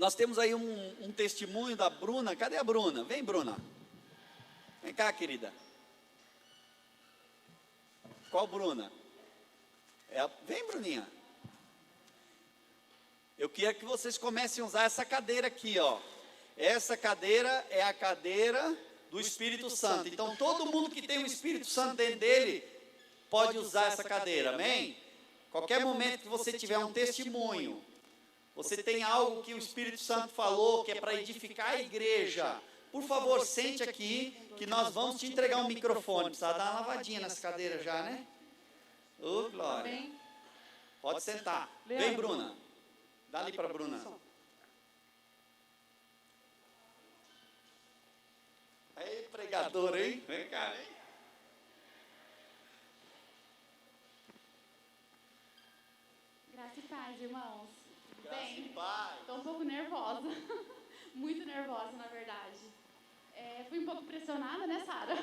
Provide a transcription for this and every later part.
Nós temos aí um testemunho da Bruna. Cadê a Bruna? Vem, Bruna. Vem cá, querida. Qual Bruna? Vem, Bruninha. Eu queria que vocês comecem a usar essa cadeira aqui, ó. Essa cadeira é a cadeira do Espírito Santo. Então, todo mundo que tem o Espírito Santo dentro dele pode usar essa cadeira, amém? Qualquer momento que você tiver um testemunho, você tem algo que o Espírito Santo falou, que é para edificar a igreja, por favor, sente aqui, que nós vamos te entregar um microfone. Precisa dar uma lavadinha nessa cadeira já, né? Ô, glória. Pode sentar. Vem, Bruna. Dá ali para a Bruna. Aí, pregador, hein? Vem cá, hein? Graça e paz, irmãos. Tudo Graça bem? e paz. Estou um pouco nervosa. Muito nervosa, na verdade. Fui um pouco pressionada, né, Sara?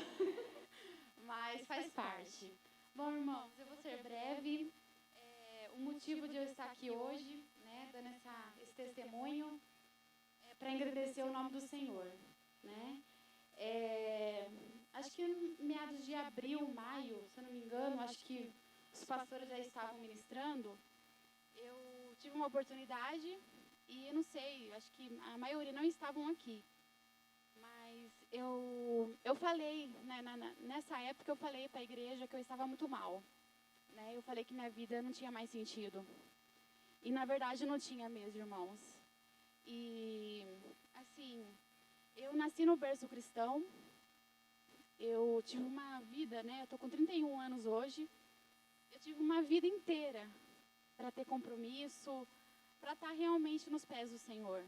Mas faz parte. Bom, irmãos, eu vou ser breve. O motivo de eu estar aqui hoje, né, dando esse testemunho, é para engrandecer o nome do Senhor, né? Acho que em meados de abril, maio, se eu não me engano, acho que os pastores já estavam ministrando. Eu tive uma oportunidade e eu não sei, acho que a maioria não estavam aqui. Mas eu falei, né, nessa época eu falei para a igreja que eu estava muito mal. Né? Eu falei que minha vida não tinha mais sentido. E na verdade não tinha mesmo, irmãos. E assim, eu nasci no berço cristão. Eu tive uma vida, né? Eu estou com 31 anos hoje. Eu tive uma vida inteira para ter compromisso, para estar realmente nos pés do Senhor.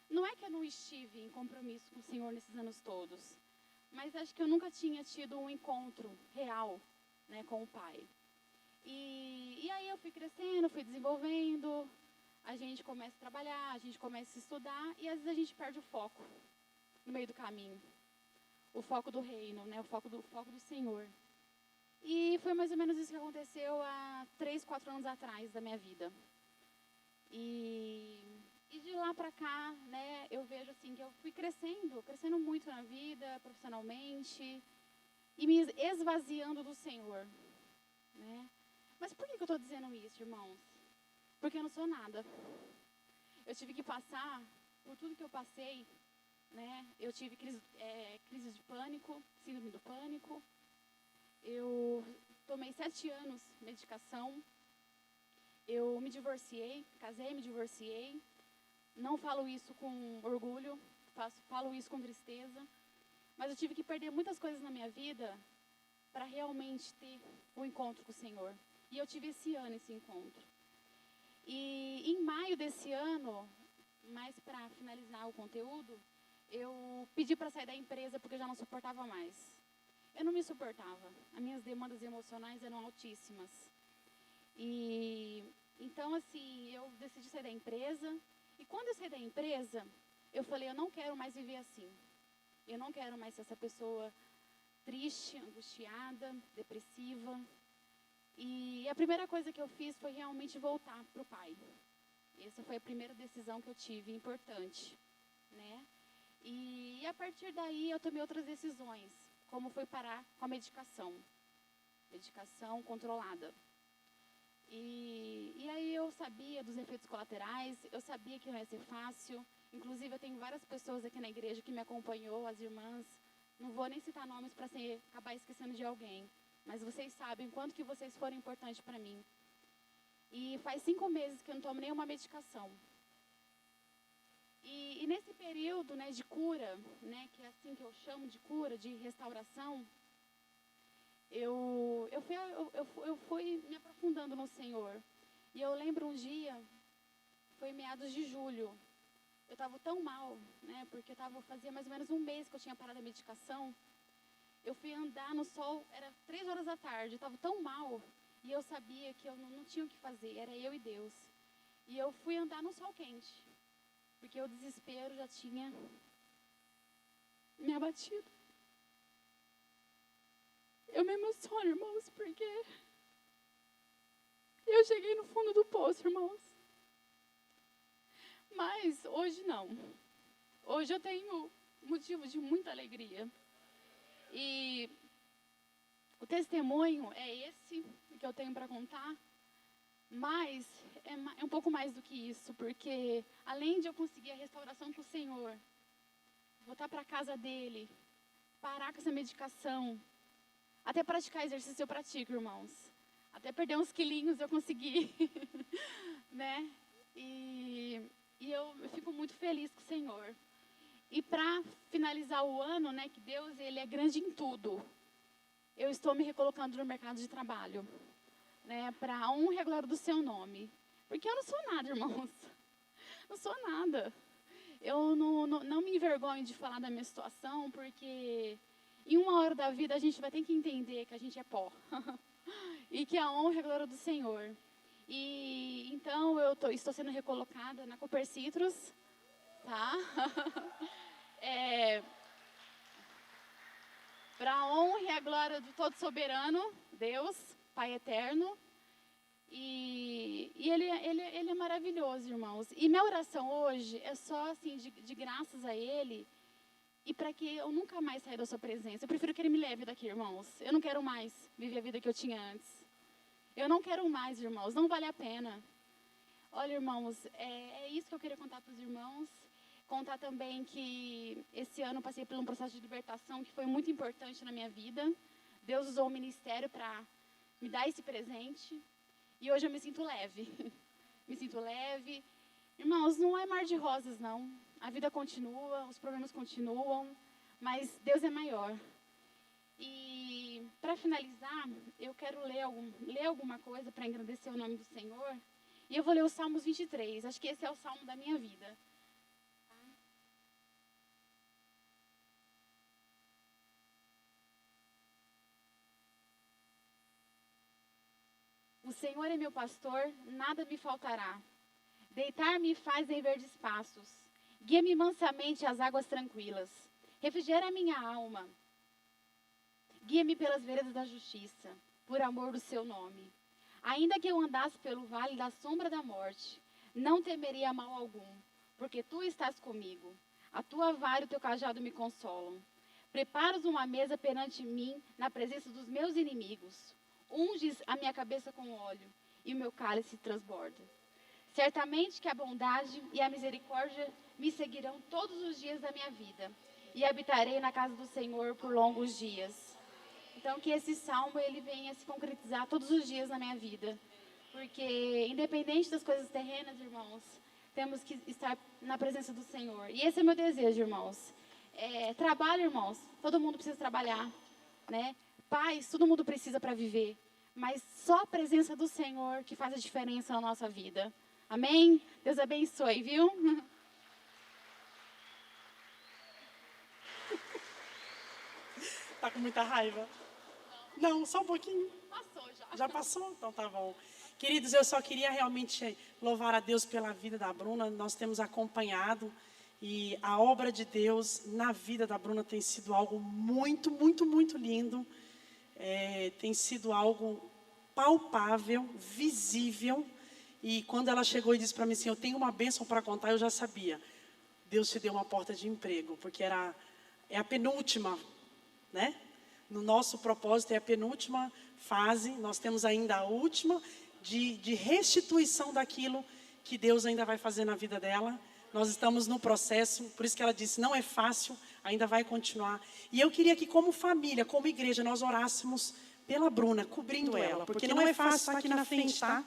Não é que eu não estive em compromisso com o Senhor nesses anos todos, mas acho que eu nunca tinha tido um encontro real, né, com o Pai. E aí eu fui crescendo, fui desenvolvendo, a gente começa a trabalhar, a gente começa a estudar e às vezes a gente perde o foco no meio do caminho. O foco do reino, né, o foco do Senhor. E foi mais ou menos isso que aconteceu há 3, 4 anos atrás da minha vida. E de lá para cá, né, eu vejo assim que eu fui crescendo muito na vida, profissionalmente, e me esvaziando do Senhor, né? Mas por que eu estou dizendo isso, irmãos? Porque eu não sou nada. Eu tive que passar por tudo que eu passei, né? Eu tive crise de pânico, síndrome do pânico. Eu tomei 7 anos de medicação. Eu me divorciei, casei, me divorciei. Não falo isso com orgulho, falo isso com tristeza. Mas eu tive que perder muitas coisas na minha vida para realmente ter um encontro com o Senhor. E eu tive esse ano esse encontro. E em maio desse ano, mais para finalizar o conteúdo, eu pedi para sair da empresa porque eu já não suportava mais. Eu não me suportava. As minhas demandas emocionais eram altíssimas. E então, assim, eu decidi sair da empresa. E quando eu saí da empresa, eu falei, eu não quero mais viver assim. Eu não quero mais ser essa pessoa triste, angustiada, depressiva. E a primeira coisa que eu fiz foi realmente voltar para o Pai. Essa foi a primeira decisão que eu tive, importante, né? E a partir daí eu tomei outras decisões, como foi parar com a medicação controlada. E aí eu sabia dos efeitos colaterais, eu sabia que não ia ser fácil. Inclusive eu tenho várias pessoas aqui na igreja que me acompanhou, as irmãs. Não vou nem citar nomes para acabar esquecendo de alguém. Mas vocês sabem quanto que vocês foram importantes para mim. E faz 5 meses que eu não tomo nenhuma medicação. E nesse período, né, de cura, né, que é assim que eu chamo de cura, de restauração, eu fui me aprofundando no Senhor. E eu lembro um dia, foi em meados de julho, eu estava tão mal, né, porque fazia mais ou menos um mês que eu tinha parado a medicação. Eu fui andar no sol, era 3 horas da tarde, eu estava tão mal, e eu sabia que eu não tinha o que fazer, era eu e Deus. E eu fui andar no sol quente, porque o desespero já tinha me abatido. Eu me emociono, irmãos, porque eu cheguei no fundo do poço, irmãos. Mas hoje não. Hoje eu tenho motivo de muita alegria. E o testemunho é esse que eu tenho para contar, mas é um pouco mais do que isso, porque além de eu conseguir a restauração com o Senhor, voltar para a casa dele, parar com essa medicação, até praticar exercício eu pratico, irmãos. Até perder uns quilinhos eu consegui, né? E eu fico muito feliz com o Senhor. E para finalizar o ano, né, que Deus, ele é grande em tudo. Eu estou me recolocando no mercado de trabalho, né, para a honra e a glória do seu nome. Porque eu não sou nada, irmãos. Não sou nada. Eu não me envergonho de falar da minha situação, porque em uma hora da vida a gente vai ter que entender que a gente é pó. E que a honra e a glória do Senhor. E então eu estou sendo recolocada na Cooper Citrus, tá? Para a honra e a glória do Todo Soberano, Deus, Pai Eterno. E ele é maravilhoso, irmãos. E minha oração hoje é só assim, de graças a Ele, e para que eu nunca mais saia da sua presença. Eu prefiro que Ele me leve daqui, irmãos. Eu não quero mais viver a vida que eu tinha antes. Eu não quero mais, irmãos. Não vale a pena. Olha, irmãos, é isso que eu queria contar para os irmãos. Contar também que esse ano eu passei por um processo de libertação que foi muito importante na minha vida. Deus usou o ministério para me dar esse presente. E hoje eu me sinto leve. Me sinto leve. Irmãos, não é mar de rosas, não. A vida continua, os problemas continuam, mas Deus é maior. E para finalizar, eu quero ler alguma coisa para engrandecer o nome do Senhor. E eu vou ler o Salmos 23. Acho que esse é o salmo da minha vida. O Senhor é meu pastor, nada me faltará. Deitar-me faz em verdes pastos. Guia-me mansamente às águas tranquilas. Refrigera a minha alma. Guia-me pelas veredas da justiça, por amor do seu nome. Ainda que eu andasse pelo vale da sombra da morte, não temeria mal algum, porque tu estás comigo. A tua vara e o teu cajado me consolam. Preparas uma mesa perante mim, na presença dos meus inimigos. Unges a minha cabeça com óleo, e o meu cálice transborda. Certamente que a bondade e a misericórdia me seguirão todos os dias da minha vida, e habitarei na casa do Senhor por longos dias. Então, que esse salmo ele venha se concretizar todos os dias na minha vida. Porque, independente das coisas terrenas, irmãos, temos que estar na presença do Senhor. E esse é meu desejo, irmãos. Trabalho, irmãos. Todo mundo precisa trabalhar, né? Paz, todo mundo precisa para viver. Mas só a presença do Senhor que faz a diferença na nossa vida. Amém? Deus abençoe, viu? Tá com muita raiva? Não, só um pouquinho. Passou já. Já passou? Então tá bom. Queridos, eu só queria realmente louvar a Deus pela vida da Bruna. Nós temos acompanhado e a obra de Deus na vida da Bruna tem sido algo muito, muito, muito lindo. Tem sido algo palpável, visível. E quando ela chegou e disse para mim assim, eu tenho uma bênção para contar, eu já sabia. Deus te deu uma porta de emprego, porque é a penúltima, né? No nosso propósito é a penúltima fase, nós temos ainda a última de restituição daquilo que Deus ainda vai fazer na vida dela. Nós estamos no processo, por isso que ela disse, não é fácil, ainda vai continuar. E eu queria que como família, como igreja, nós orássemos pela Bruna, cobrindo ela, porque não é fácil estar aqui na frente, tá?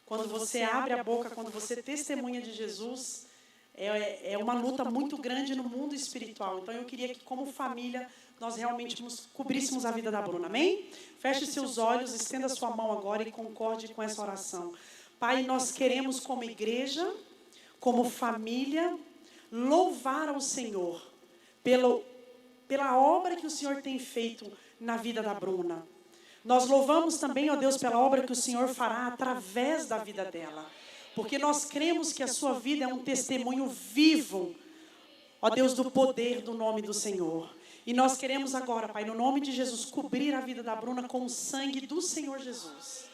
Quando você abre a boca, quando você testemunha de Jesus, é uma luta muito grande no mundo espiritual. Então eu queria que como família, nós realmente cobríssemos a vida da Bruna, amém? Feche seus olhos, estenda sua mão agora e concorde com essa oração. Pai, nós queremos como igreja, como família, louvar ao Senhor pela obra que o Senhor tem feito na vida da Bruna. Nós louvamos também, ó Deus, pela obra que o Senhor fará através da vida dela. Porque nós cremos que a sua vida é um testemunho vivo, ó Deus, do poder do nome do Senhor. E nós queremos agora, Pai, no nome de Jesus, cobrir a vida da Bruna com o sangue do Senhor Jesus.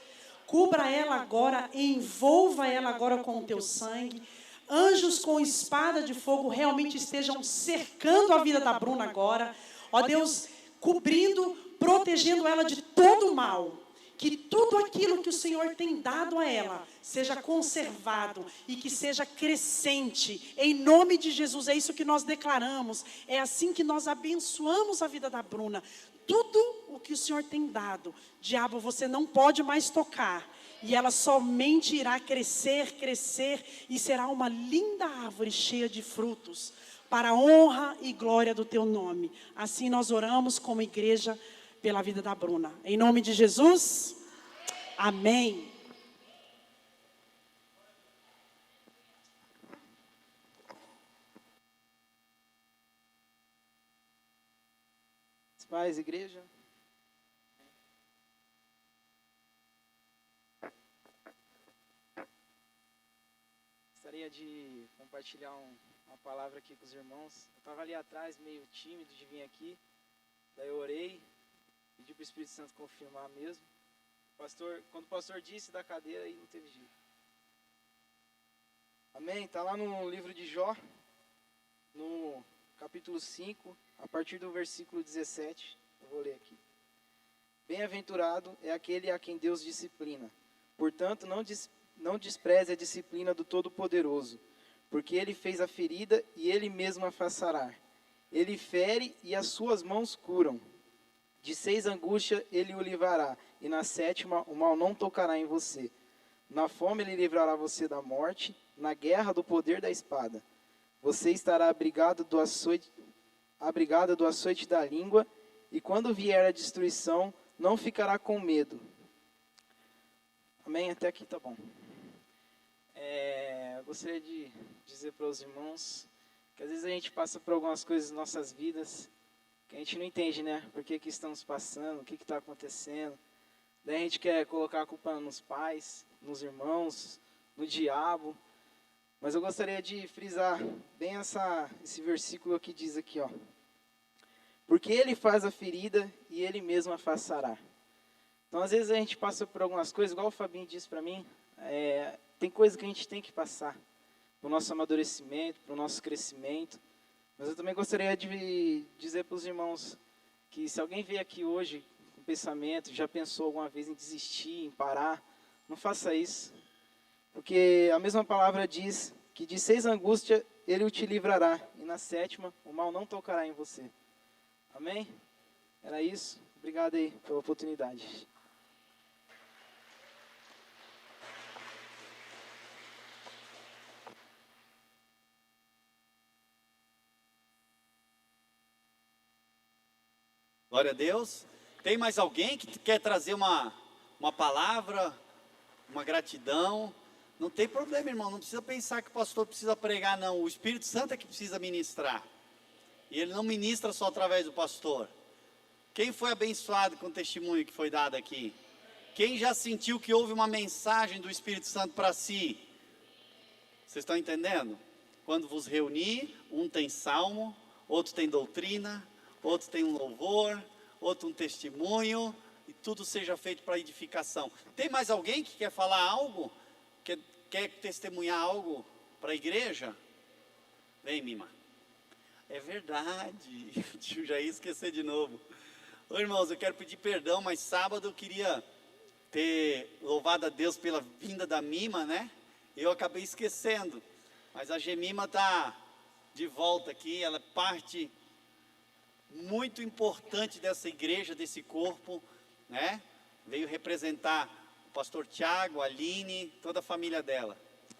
Cubra ela agora, envolva ela agora com o teu sangue. anjos com espada de fogo realmente estejam cercando a vida da Bruna agora. Ó Deus, cobrindo, protegendo ela de todo o mal. Que tudo aquilo que o Senhor tem dado a ela seja conservado e que seja crescente. Em nome de Jesus, é isso que nós declaramos. É assim que nós abençoamos a vida da Bruna. Tudo o que o Senhor tem dado, diabo, você não pode mais tocar. E ela somente irá crescer, crescer e será uma linda árvore cheia de frutos. Para a honra e glória do teu nome. Assim nós oramos como igreja pela vida da Bruna. Em nome de Jesus, amém. Paz, igreja. Gostaria de compartilhar uma palavra aqui com os irmãos. Eu estava ali atrás, meio tímido de vir aqui. Daí eu orei, pedi para o Espírito Santo confirmar mesmo. Quando o pastor disse da cadeira, aí não teve jeito. Amém? Está lá no livro de Jó, no capítulo 5, a partir do versículo 17. Eu vou ler aqui. Bem-aventurado é aquele a quem Deus disciplina. Portanto, não despreze a disciplina do Todo-Poderoso, porque ele fez a ferida e ele mesmo a faz sarar. Ele fere e as suas mãos curam. De 6 angústias ele o livrará, e na 7ª o mal não tocará em você. Na fome ele livrará você da morte, na guerra do poder da espada. Você estará abrigado do açoite da língua, e quando vier a destruição, não ficará com medo. Amém? Até aqui tá bom. Eu gostaria de dizer para os irmãos que às vezes a gente passa por algumas coisas nas nossas vidas que a gente não entende, né? Por que estamos passando, o que está acontecendo. Daí a gente quer colocar a culpa nos pais, nos irmãos, no diabo. Mas eu gostaria de frisar bem esse versículo que diz aqui, ó. Porque ele faz a ferida e ele mesmo a faz sarar. Então, às vezes a gente passa por algumas coisas, igual o Fabinho disse para mim, tem coisa que a gente tem que passar para o nosso amadurecimento, para o nosso crescimento. Mas eu também gostaria de dizer para os irmãos que se alguém veio aqui hoje com pensamento, já pensou alguma vez em desistir, em parar, não faça isso. Porque a mesma palavra diz que de 6 angústias ele te livrará, e na 7ª o mal não tocará em você. Amém? Era isso. Obrigado aí pela oportunidade. Glória a Deus. Tem mais alguém que quer trazer uma palavra, uma gratidão? Não tem problema, irmão. Não precisa pensar que o pastor precisa pregar, não. O Espírito Santo é que precisa ministrar. E ele não ministra só através do pastor. Quem foi abençoado com o testemunho que foi dado aqui? Quem já sentiu que houve uma mensagem do Espírito Santo para si? Vocês estão entendendo? Quando vos reunir, um tem salmo, outro tem doutrina, outro tem um louvor, outro um testemunho, e tudo seja feito para edificação. Tem mais alguém que quer falar algo? Quer testemunhar algo para a igreja? Vem, Mima. É verdade, eu já ia esquecer de novo. Ô, irmãos, eu quero pedir perdão, mas sábado eu queria ter louvado a Deus pela vinda da Mima, né? Eu acabei esquecendo, mas a Gemima está de volta aqui, ela é parte muito importante dessa igreja, desse corpo, né? Veio representar o pastor Tiago, a Aline, toda a família dela.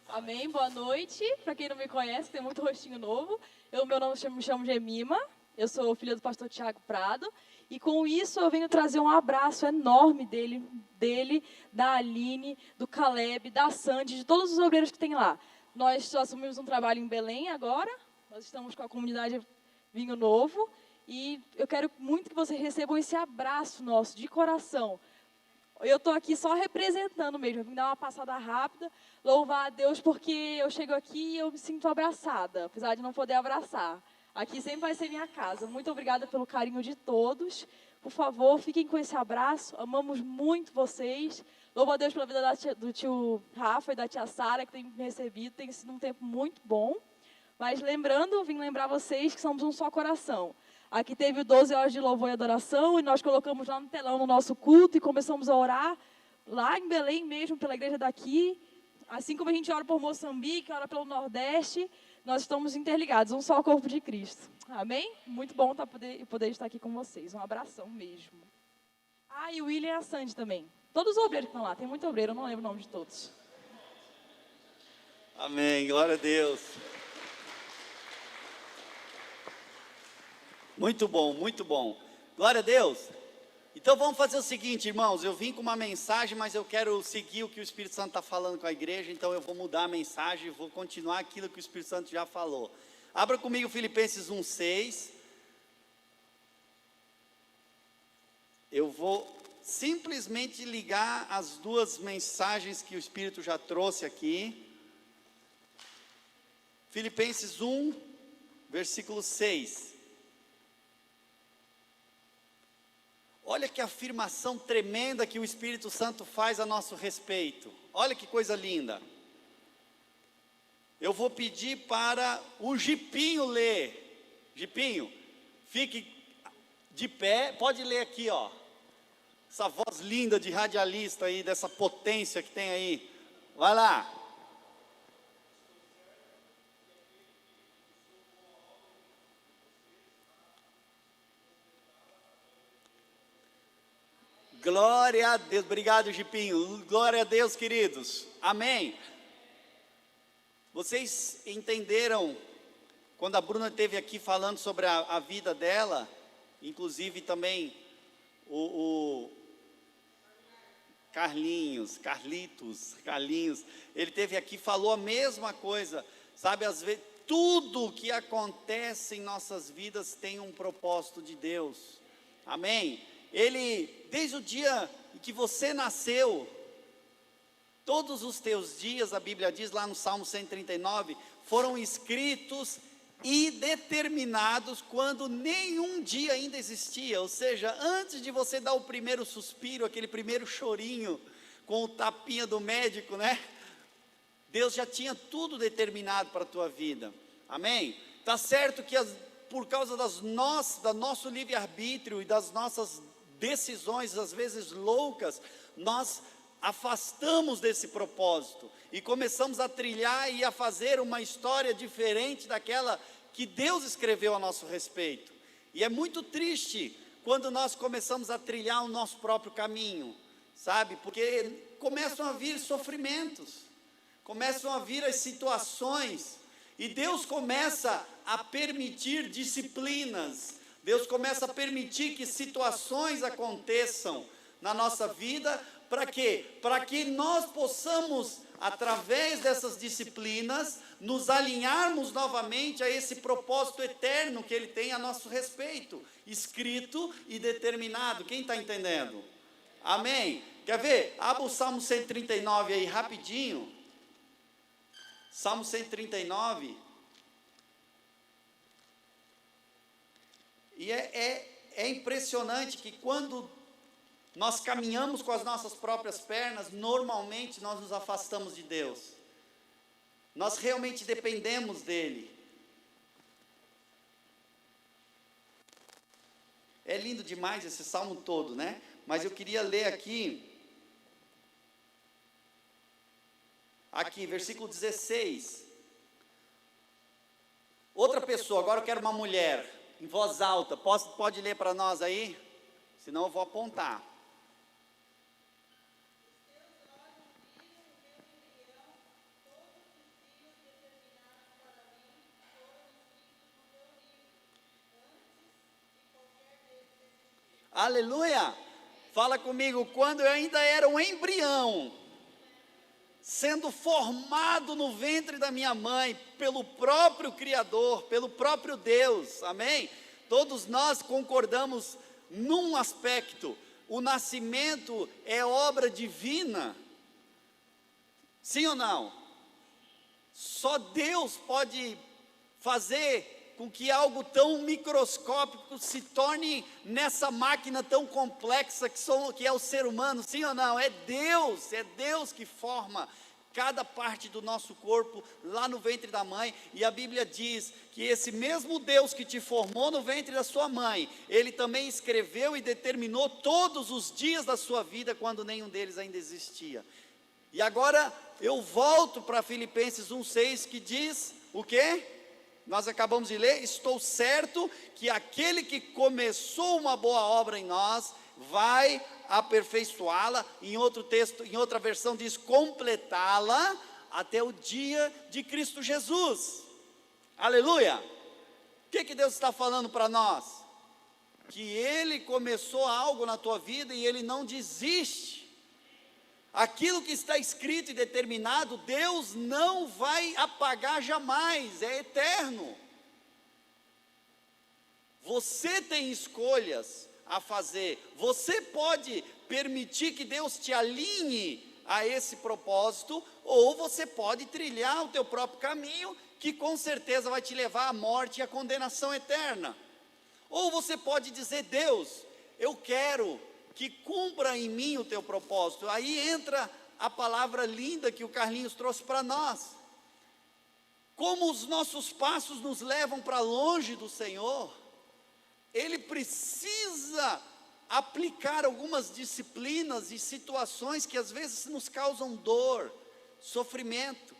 Amém, boa noite. Para quem não me conhece, tem muito rostinho novo. Meu nome me chamo Gemima, eu sou filha do pastor Tiago Prado. E com isso eu venho trazer um abraço enorme dele, da Aline, do Caleb, da Sandy, de todos os obreiros que tem lá. Nós assumimos um trabalho em Belém agora, nós estamos com a comunidade Vinho Novo. E eu quero muito que vocês recebam esse abraço nosso, de coração. Eu estou aqui só representando mesmo, eu vim dar uma passada rápida, louvar a Deus porque eu chego aqui e eu me sinto abraçada, apesar de não poder abraçar. Aqui sempre vai ser minha casa. Muito obrigada pelo carinho de todos. Por favor, fiquem com esse abraço. Amamos muito vocês. Louvo a Deus pela vida do tio Rafa e da tia Sara, que tem me recebido. Tem sido um tempo muito bom. Mas vim lembrar vocês que somos um só coração. Aqui teve 12 horas de louvor e adoração, e nós colocamos lá no telão no nosso culto e começamos a orar lá em Belém mesmo, pela igreja daqui. Assim como a gente ora por Moçambique, ora pelo Nordeste, nós estamos interligados, um só corpo de Cristo. Amém? Muito bom poder estar aqui com vocês. Um abração mesmo. Ah, e o William e a Sandy também. Todos os obreiros que estão lá. Tem muito obreiro, eu não lembro o nome de todos. Amém, glória a Deus. Muito bom, muito bom. Glória a Deus. Então vamos fazer o seguinte, irmãos. Eu vim com uma mensagem, mas eu quero seguir o que o Espírito Santo está falando com a igreja. Então eu vou mudar a mensagem e vou continuar aquilo que o Espírito Santo já falou. Abra comigo Filipenses 1:6. Eu vou simplesmente ligar as duas mensagens que o Espírito já trouxe aqui. Filipenses 1, versículo 6. Olha que afirmação tremenda que o Espírito Santo faz a nosso respeito. Olha que coisa linda. Eu vou pedir para o Gipinho ler. Gipinho, fique de pé. Pode ler aqui, ó. Essa voz linda de radialista aí, dessa potência que tem aí. Vai lá. Glória a Deus, obrigado Gipinho, glória a Deus queridos, amém. Vocês entenderam, quando a Bruna esteve aqui falando sobre a vida dela, inclusive também o Carlinhos, ele esteve aqui, falou a mesma coisa, sabe, às vezes, tudo que acontece em nossas vidas tem um propósito de Deus, amém. Ele, desde o dia em que você nasceu, todos os teus dias, a Bíblia diz lá no Salmo 139, foram escritos e determinados quando nenhum dia ainda existia, ou seja, antes de você dar o primeiro suspiro, aquele primeiro chorinho, com o tapinha do médico, né? Deus já tinha tudo determinado para a tua vida, amém? Está certo que por causa do nosso livre-arbítrio e das nossas decisões, às vezes loucas, nós afastamos desse propósito e começamos a trilhar e a fazer uma história diferente daquela que Deus escreveu a nosso respeito. E é muito triste quando nós começamos a trilhar o nosso próprio caminho, sabe? Porque começam a vir sofrimentos, começam a vir as situações, e Deus começa a permitir disciplinas, Deus começa a permitir que situações aconteçam na nossa vida, para quê? Para que nós possamos, através dessas disciplinas, nos alinharmos novamente a esse propósito eterno que Ele tem a nosso respeito, escrito e determinado. Quem está entendendo? Amém? Quer ver? Abra o Salmo 139 aí rapidinho. Salmo 139. E é impressionante que quando nós caminhamos com as nossas próprias pernas, normalmente nós nos afastamos de Deus. Nós realmente dependemos dEle. É lindo demais esse salmo todo, né? Mas eu queria ler aqui, versículo 16. Outra pessoa, agora eu quero uma mulher, em voz alta, pode ler para nós aí? Senão eu vou apontar. Aleluia! Fala comigo, quando eu ainda era um embrião, sendo formado no ventre da minha mãe, pelo próprio Criador, pelo próprio Deus, amém? Todos nós concordamos num aspecto: o nascimento é obra divina, sim ou não? Só Deus pode fazer com que algo tão microscópico se torne nessa máquina tão complexa que é o ser humano, sim ou não? É Deus que forma cada parte do nosso corpo lá no ventre da mãe, e a Bíblia diz que esse mesmo Deus que te formou no ventre da sua mãe, Ele também escreveu e determinou todos os dias da sua vida, quando nenhum deles ainda existia. E agora eu volto para Filipenses 1,6, que diz o quê? Nós acabamos de ler: estou certo que aquele que começou uma boa obra em nós, vai aperfeiçoá-la. Em outro texto, em outra versão diz completá-la, até o dia de Cristo Jesus. Aleluia! O que Deus está falando para nós? Que Ele começou algo na tua vida e Ele não desiste. Aquilo que está escrito e determinado, Deus não vai apagar jamais, é eterno. Você tem escolhas a fazer, você pode permitir que Deus te alinhe a esse propósito, ou você pode trilhar o teu próprio caminho, que com certeza vai te levar à morte e à condenação eterna. Ou você pode dizer: Deus, eu quero que cumpra em mim o teu propósito. Aí entra a palavra linda que o Carlinhos trouxe para nós. Como os nossos passos nos levam para longe do Senhor, Ele precisa aplicar algumas disciplinas e situações que às vezes nos causam dor, sofrimento.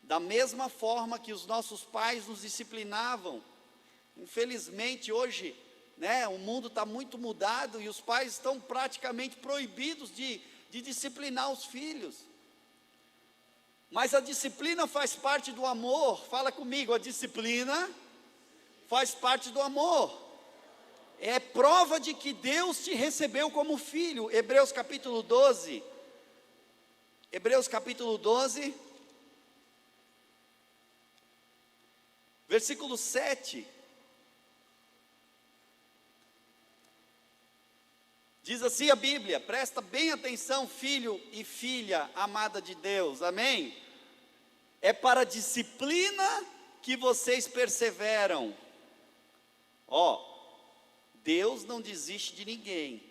Da mesma forma que os nossos pais nos disciplinavam. Infelizmente hoje, o mundo está muito mudado e os pais estão praticamente proibidos de disciplinar os filhos. Mas a disciplina faz parte do amor. Fala comigo, a disciplina faz parte do amor. É prova de que Deus te recebeu como filho. Hebreus capítulo 12. Hebreus capítulo 12, versículo 7. Diz assim a Bíblia, presta bem atenção, filho e filha amada de Deus, amém? É para a disciplina que vocês perseveram. Deus não desiste de ninguém,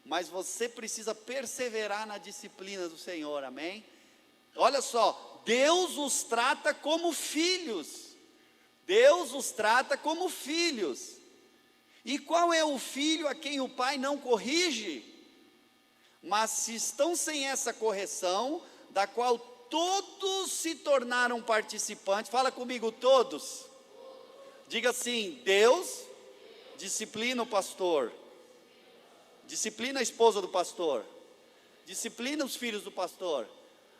mas você precisa perseverar na disciplina do Senhor, amém? Olha só, Deus os trata como filhos. Deus os trata como filhos. E qual é o filho a quem o pai não corrige? Mas se estão sem essa correção, da qual todos se tornaram participantes, fala comigo, todos. Diga assim: Deus disciplina o pastor, disciplina a esposa do pastor, disciplina os filhos do pastor.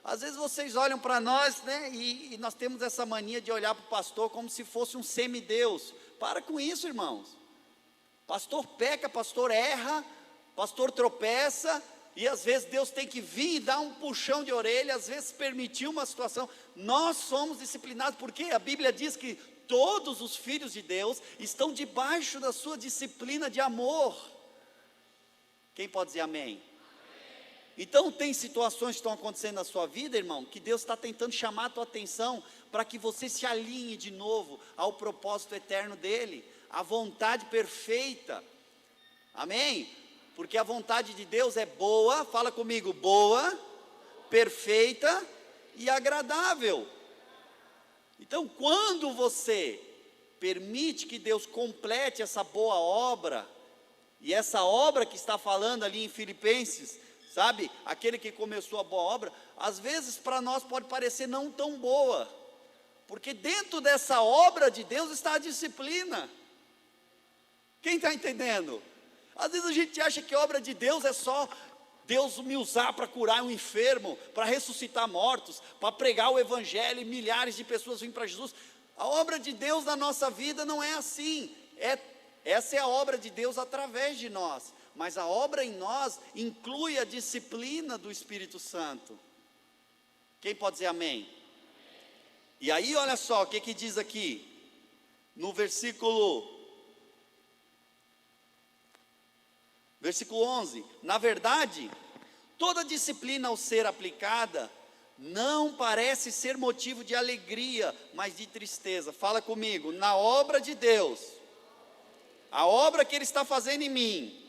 Às vezes vocês olham para nós, e nós temos essa mania de olhar para o pastor como se fosse um semideus. Para com isso, irmãos. Pastor peca, pastor erra, pastor tropeça, e às vezes Deus tem que vir e dar um puxão de orelha, às vezes permitir uma situação. Nós somos disciplinados, porque a Bíblia diz que todos os filhos de Deus estão debaixo da sua disciplina de amor. Quem pode dizer amém? Então tem situações que estão acontecendo na sua vida, irmão, que Deus está tentando chamar a tua atenção, para que você se alinhe de novo ao propósito eterno dEle, a vontade perfeita, amém? Porque a vontade de Deus é boa, fala comigo, boa, perfeita e agradável. Então quando você permite que Deus complete essa boa obra, e essa obra que está falando ali em Filipenses, sabe, aquele que começou a boa obra, às vezes para nós pode parecer não tão boa, porque dentro dessa obra de Deus está a disciplina. Quem está entendendo? Às vezes a gente acha que a obra de Deus é só Deus me usar para curar um enfermo, para ressuscitar mortos, para pregar o evangelho e milhares de pessoas virem para Jesus. A obra de Deus na nossa vida não é assim. Essa é a obra de Deus através de nós, mas a obra em nós inclui a disciplina do Espírito Santo. Quem pode dizer amém? E aí olha só o que diz aqui, no versículo 11, na verdade, toda disciplina ao ser aplicada, não parece ser motivo de alegria, mas de tristeza. Fala comigo, na obra de Deus, a obra que Ele está fazendo em mim,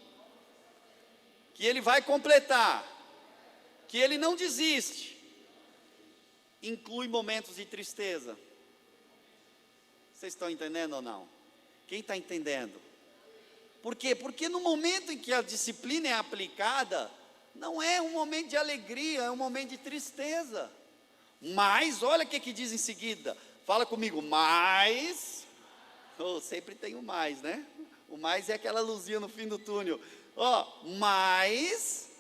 que Ele vai completar, que Ele não desiste, inclui momentos de tristeza. Vocês estão entendendo ou não? Quem está entendendo? Por quê? Porque no momento em que a disciplina é aplicada, não é um momento de alegria, é um momento de tristeza. Mas, olha o que diz em seguida. Fala comigo, mas... Oh, sempre tem o mais, né? O mais é aquela luzinha no fim do túnel. Mas...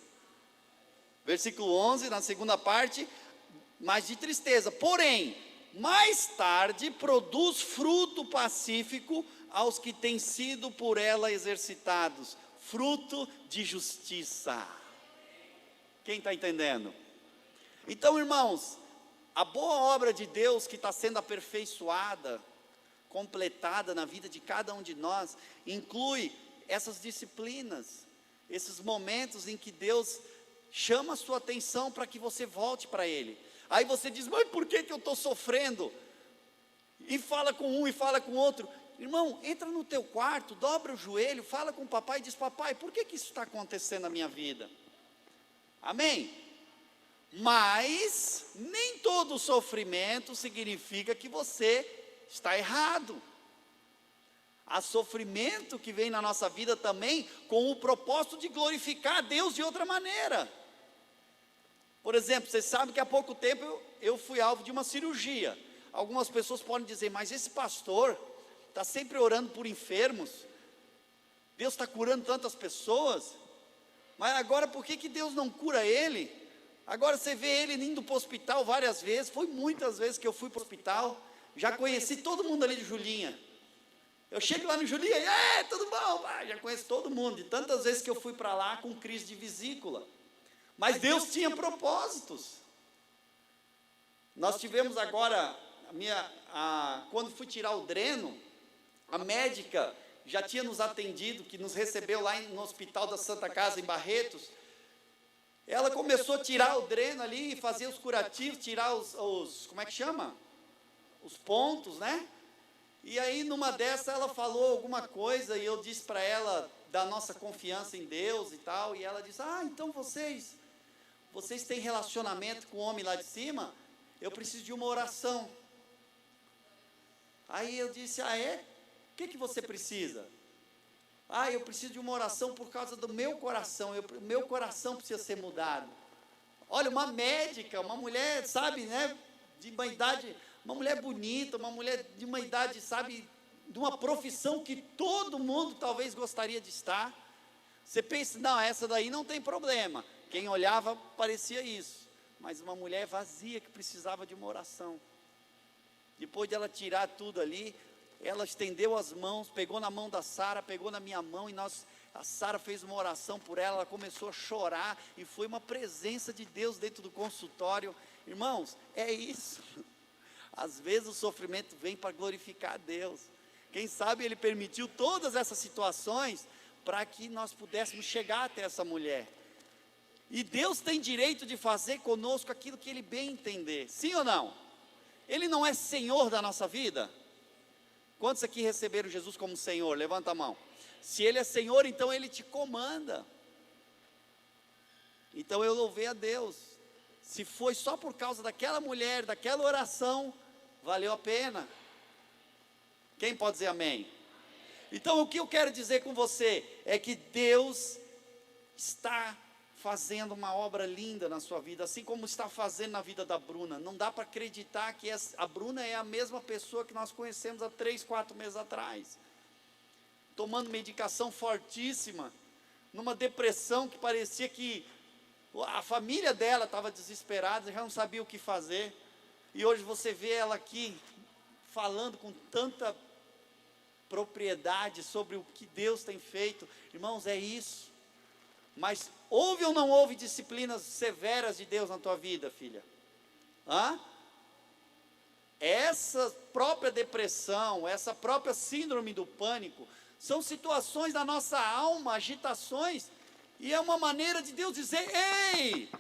Versículo 11, na segunda parte, mas de tristeza. Porém, mais tarde produz fruto pacífico aos que têm sido por ela exercitados. Fruto de justiça. Quem está entendendo? Então, irmãos, a boa obra de Deus que está sendo aperfeiçoada, completada na vida de cada um de nós, inclui essas disciplinas, esses momentos em que Deus chama a sua atenção para que você volte para Ele. Aí você diz, mas por que eu estou sofrendo? E fala com um e fala com o outro. Irmão, entra no teu quarto, dobra o joelho, fala com o papai e diz, papai, por que isso está acontecendo na minha vida? Amém? Mas nem todo sofrimento significa que você está errado. Há sofrimento que vem na nossa vida também com o propósito de glorificar a Deus de outra maneira. Por exemplo, vocês sabem que há pouco tempo eu fui alvo de uma cirurgia. Algumas pessoas podem dizer, mas esse pastor está sempre orando por enfermos. Deus está curando tantas pessoas. Mas agora por que Deus não cura ele? Agora você vê ele indo para o hospital várias vezes. Foi muitas vezes que eu fui para o hospital. Já conheci todo mundo ali de Julinha. Eu chego lá no Julinha, tudo bom? Já conheço todo mundo. De tantas vezes que eu fui para lá com crise de vesícula. Mas Deus tinha propósitos. Nós tivemos agora, quando fui tirar o dreno, a médica já tinha nos atendido, que nos recebeu lá no Hospital da Santa Casa, em Barretos. Ela começou a tirar o dreno ali, fazer os curativos, tirar como é que chama? Os pontos, né? E aí, numa dessa, ela falou alguma coisa, e eu disse para ela, da nossa confiança em Deus e tal, e ela disse, então vocês têm relacionamento com o homem lá de cima? Eu preciso de uma oração. Aí eu disse, é? O que você precisa? Eu preciso de uma oração por causa do meu coração, meu coração precisa ser mudado. Olha, uma médica, uma mulher, sabe, né, de uma idade, uma mulher bonita, uma mulher de uma idade, sabe, de uma profissão que todo mundo talvez gostaria de estar. Você pensa, não, essa daí não tem problema. Quem olhava parecia isso, mas uma mulher vazia que precisava de uma oração. Depois de ela tirar tudo ali, ela estendeu as mãos, pegou na mão da Sara, pegou na minha mão, e a Sara fez uma oração por ela, ela começou a chorar, e foi uma presença de Deus dentro do consultório. Irmãos, é isso. Às vezes o sofrimento vem para glorificar a Deus. Quem sabe Ele permitiu todas essas situações para que nós pudéssemos chegar até essa mulher. E Deus tem direito de fazer conosco aquilo que Ele bem entender, sim ou não? Ele não é Senhor da nossa vida? Quantos aqui receberam Jesus como Senhor? Levanta a mão. Se Ele é Senhor, então Ele te comanda. Então eu louvei a Deus. Se foi só por causa daquela mulher, daquela oração, valeu a pena. Quem pode dizer amém? Então o que eu quero dizer com você é que Deus está fazendo uma obra linda na sua vida, assim como está fazendo na vida da Bruna. Não dá para acreditar que a Bruna é a mesma pessoa que nós conhecemos há 3, 4 meses atrás, tomando medicação fortíssima, numa depressão que parecia que a família dela estava desesperada, já não sabia o que fazer, e hoje você vê ela aqui, falando com tanta propriedade sobre o que Deus tem feito. Irmãos, é isso. Mas houve ou não houve disciplinas severas de Deus na tua vida, filha? Essa própria depressão, essa própria síndrome do pânico, são situações da nossa alma, agitações, e é uma maneira de Deus dizer, ei,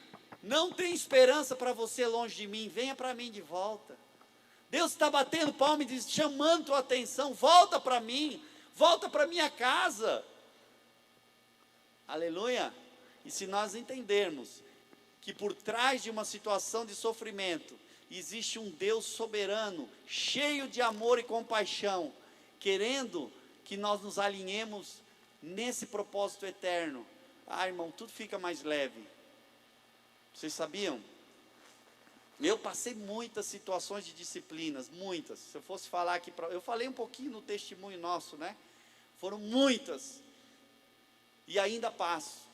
Não tem esperança para você longe de mim, venha para mim de volta. Deus está batendo palma e diz, chamando tua atenção, volta para mim, volta para minha casa. Aleluia. E se nós entendermos que por trás de uma situação de sofrimento, existe um Deus soberano, cheio de amor e compaixão, querendo que nós nos alinhemos nesse propósito eterno. Irmão, tudo fica mais leve. Vocês sabiam? Eu passei muitas situações de disciplinas, muitas. Se eu fosse falar aqui, eu falei um pouquinho no testemunho nosso, né? Foram muitas. E ainda passo.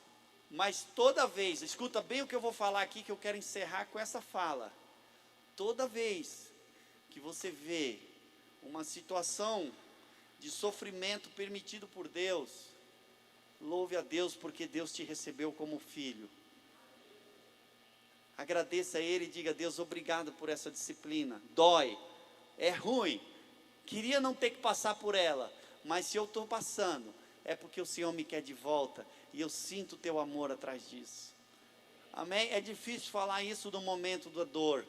Mas toda vez, escuta bem o que eu vou falar aqui, que eu quero encerrar com essa fala. Toda vez que você vê uma situação de sofrimento permitido por Deus, louve a Deus, porque Deus te recebeu como filho. Agradeça a Ele e diga, Deus, obrigado por essa disciplina. Dói, é ruim, queria não ter que passar por ela, mas se eu estou passando, é porque o Senhor me quer de volta, e eu sinto o teu amor atrás disso. Amém? É difícil falar isso no momento da dor,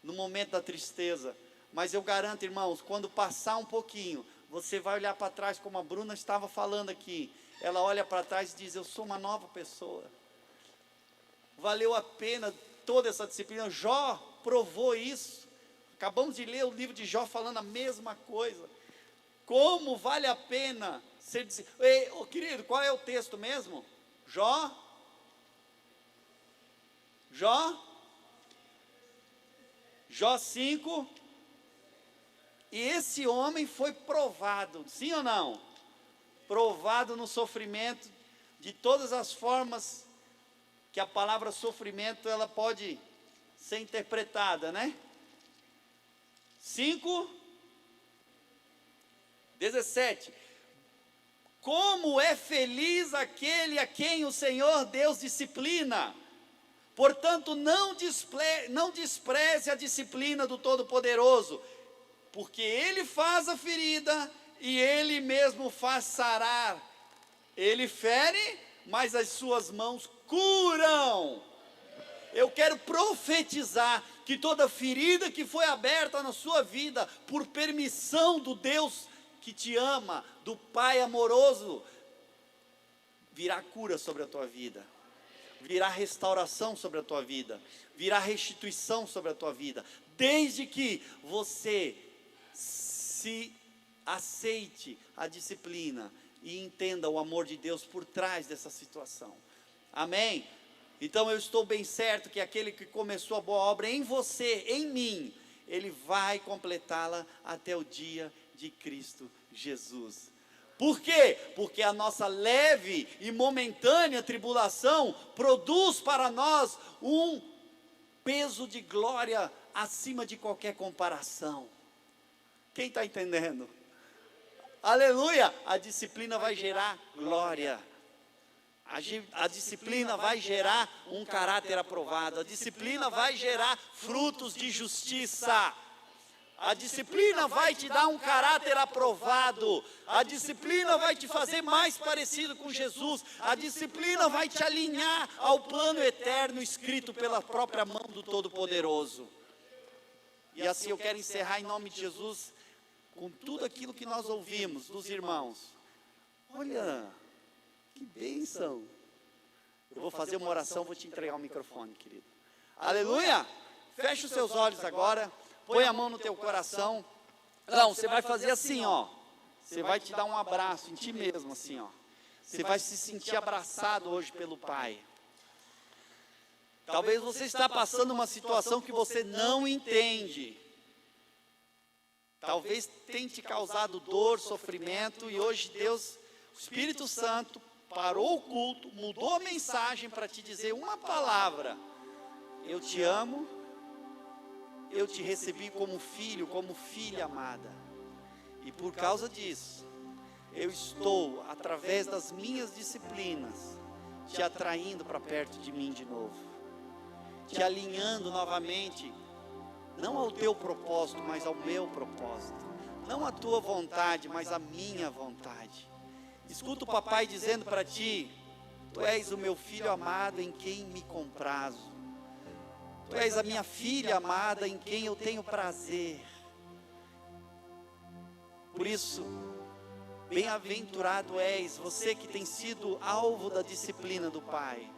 no momento da tristeza, mas eu garanto, irmãos, quando passar um pouquinho, você vai olhar para trás, como a Bruna estava falando aqui, ela olha para trás e diz, eu sou uma nova pessoa. Valeu a pena toda essa disciplina. Jó provou isso. Acabamos de ler o livro de Jó falando a mesma coisa. Como vale a pena ser disciplinado. Ei, querido, qual é o texto mesmo? Jó 5. E esse homem foi provado, sim ou não? Provado no sofrimento, de todas as formas que a palavra sofrimento, ela pode ser interpretada, né? 5:17. Como é feliz aquele a quem o Senhor Deus disciplina. Portanto, não despreze a disciplina do Todo-Poderoso, porque Ele faz a ferida e Ele mesmo faz sarar. Ele fere, mas as suas mãos curam. Eu quero profetizar que toda ferida que foi aberta na sua vida, por permissão do Deus que te ama, do Pai amoroso, virá cura sobre a tua vida, virá restauração sobre a tua vida, virá restituição sobre a tua vida, desde que você se aceite a disciplina e entenda o amor de Deus por trás dessa situação. Amém? Então eu estou bem certo que aquele que começou a boa obra em você, em mim, ele vai completá-la até o dia de Cristo Jesus. Por quê? Porque a nossa leve e momentânea tribulação produz para nós um peso de glória acima de qualquer comparação. Quem está entendendo? Aleluia! A disciplina vai gerar glória. A disciplina vai gerar um caráter aprovado. A disciplina vai gerar frutos de justiça. A disciplina vai te dar um caráter aprovado. A disciplina vai te fazer mais parecido com Jesus. A disciplina vai te alinhar ao plano eterno escrito pela própria mão do Todo-Poderoso. E assim eu quero encerrar em nome de Jesus, com tudo aquilo que nós ouvimos dos irmãos. Olha, que bênção. Eu vou fazer uma oração, vou te entregar o microfone, querido. Aleluia! Feche os seus olhos agora. Põe a mão no teu coração. Não, você vai fazer assim, ó. Você vai te dar um abraço em ti mesmo, assim, ó. Você vai se sentir abraçado hoje pelo Pai. Talvez você está passando uma situação que você não entende. Talvez tenha te causado dor, sofrimento, e hoje Deus, o Espírito Santo, parou o culto, mudou a mensagem para te dizer uma palavra: eu te amo, eu te recebi como filho, como filha amada, e por causa disso, eu estou, através das minhas disciplinas, te atraindo para perto de mim de novo, te alinhando novamente, não ao teu propósito, mas ao meu propósito, não a tua vontade, mas a minha vontade. Escuta o papai dizendo para ti: tu és o meu filho amado em quem me comprazo. Tu és a minha filha amada em quem eu tenho prazer. Por isso, bem-aventurado és você que tem sido alvo da disciplina do Pai.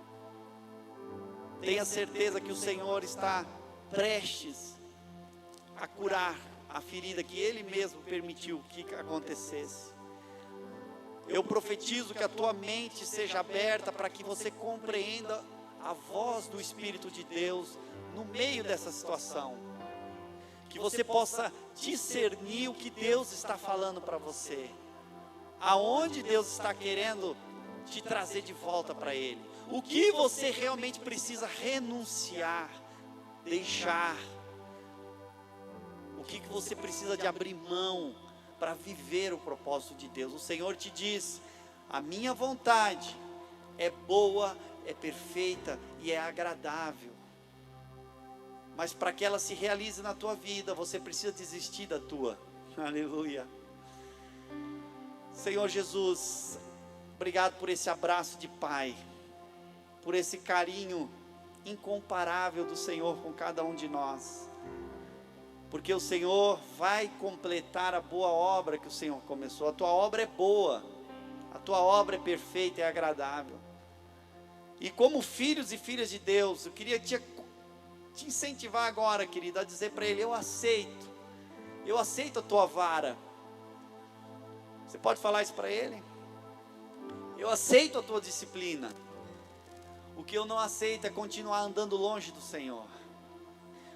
Tenha certeza que o Senhor está prestes a curar a ferida que Ele mesmo permitiu que acontecesse. Eu profetizo que a tua mente seja aberta para que você compreenda a voz do Espírito de Deus no meio dessa situação. Que você possa discernir o que Deus está falando para você. Aonde Deus está querendo te trazer de volta para Ele. O que você realmente precisa renunciar, deixar. O que você precisa de abrir mão para viver o propósito de Deus. O Senhor te diz: a minha vontade é boa, é perfeita e é agradável. Mas para que ela se realize na tua vida, você precisa desistir da tua. Aleluia. Senhor Jesus, obrigado por esse abraço de Pai, por esse carinho incomparável do Senhor com cada um de nós. Porque o Senhor vai completar a boa obra que o Senhor começou. A tua obra é boa, a tua obra é perfeita e agradável. E como filhos e filhas de Deus, eu queria te incentivar agora, querido, a dizer para Ele: eu aceito a tua vara. Você pode falar isso para Ele? Eu aceito a tua disciplina. O que eu não aceito é continuar andando longe do Senhor.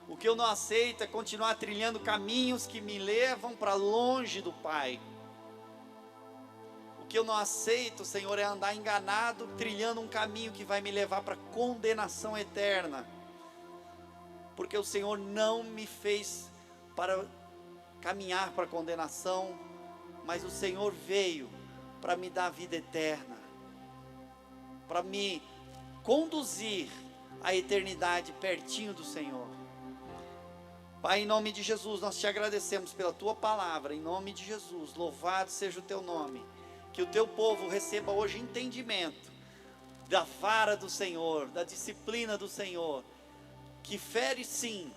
O que eu não aceito é continuar trilhando caminhos que me levam para longe do Pai. O que eu não aceito, Senhor, é andar enganado, trilhando um caminho que vai me levar para condenação eterna. Porque o Senhor não me fez para caminhar para condenação, mas o Senhor veio para me dar vida eterna, para me conduzir à eternidade pertinho do Senhor. Pai, em nome de Jesus, nós te agradecemos pela tua palavra. Em nome de Jesus, louvado seja o teu nome. Que o teu povo receba hoje entendimento da vara do Senhor, da disciplina do Senhor, que fere sim,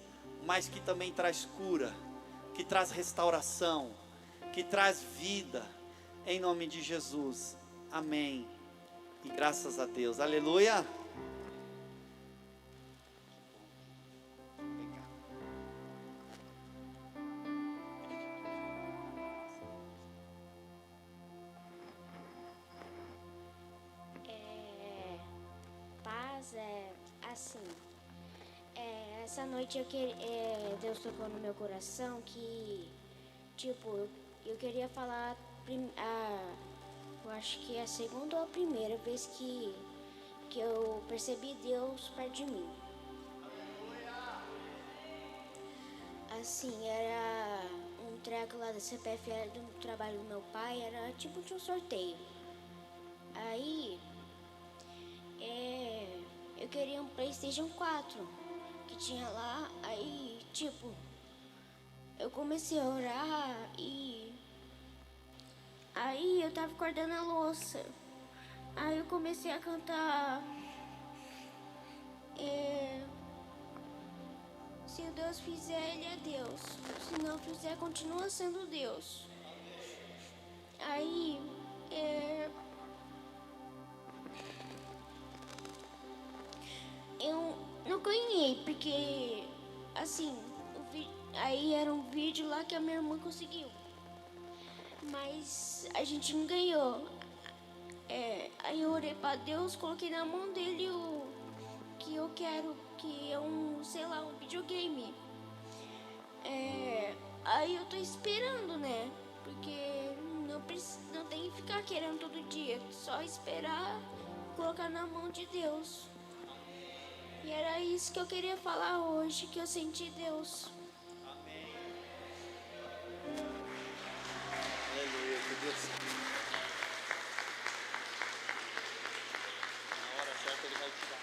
mas que também traz cura, que traz restauração, que traz vida. Em nome de Jesus, amém. E graças a Deus, aleluia. Assim, essa noite Deus tocou no meu coração que, tipo, eu queria falar, eu acho que é a segunda ou a primeira vez que eu percebi Deus perto de mim. Assim, era um treco lá da CPF, era do trabalho do meu pai, era tipo de um sorteio. Aí, eu queria um PlayStation 4 que tinha lá. Aí, tipo, eu comecei a orar e aí eu tava guardando a louça. Aí eu comecei a cantar. Se o Deus fizer, Ele é Deus. Se não fizer, continua sendo Deus. Aí, eu não ganhei, porque, assim, aí era um vídeo lá que a minha irmã conseguiu. Mas a gente não ganhou. Aí eu orei pra Deus, coloquei na mão dele o que eu quero, que é um videogame. Aí eu tô esperando, né? Porque não tem que ficar querendo todo dia, só esperar, colocar na mão de Deus. E era isso que eu queria falar hoje, que eu senti Deus. Amém. Aleluia, que Deus. Na hora certa Ele vai te dar.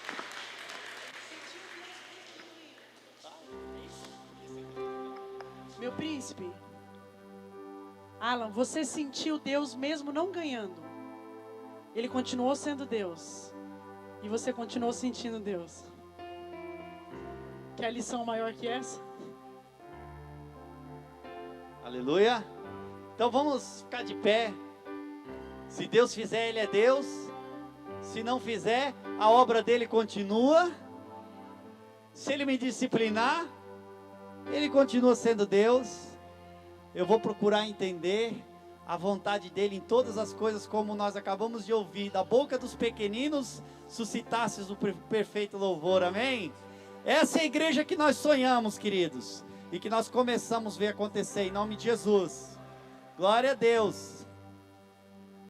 Meu príncipe, Alan, você sentiu Deus mesmo não ganhando. Ele continuou sendo Deus. E você continuou sentindo Deus. Quer lição maior que essa? Aleluia. Então vamos ficar de pé. Se Deus fizer, Ele é Deus. Se não fizer, a obra dele continua. Se Ele me disciplinar, Ele continua sendo Deus. Eu vou procurar entender a vontade dele em todas as coisas, como nós acabamos de ouvir, da boca dos pequeninos suscitasses o perfeito louvor, amém? Essa é a igreja que nós sonhamos, queridos, e que nós começamos a ver acontecer, em nome de Jesus. Glória a Deus.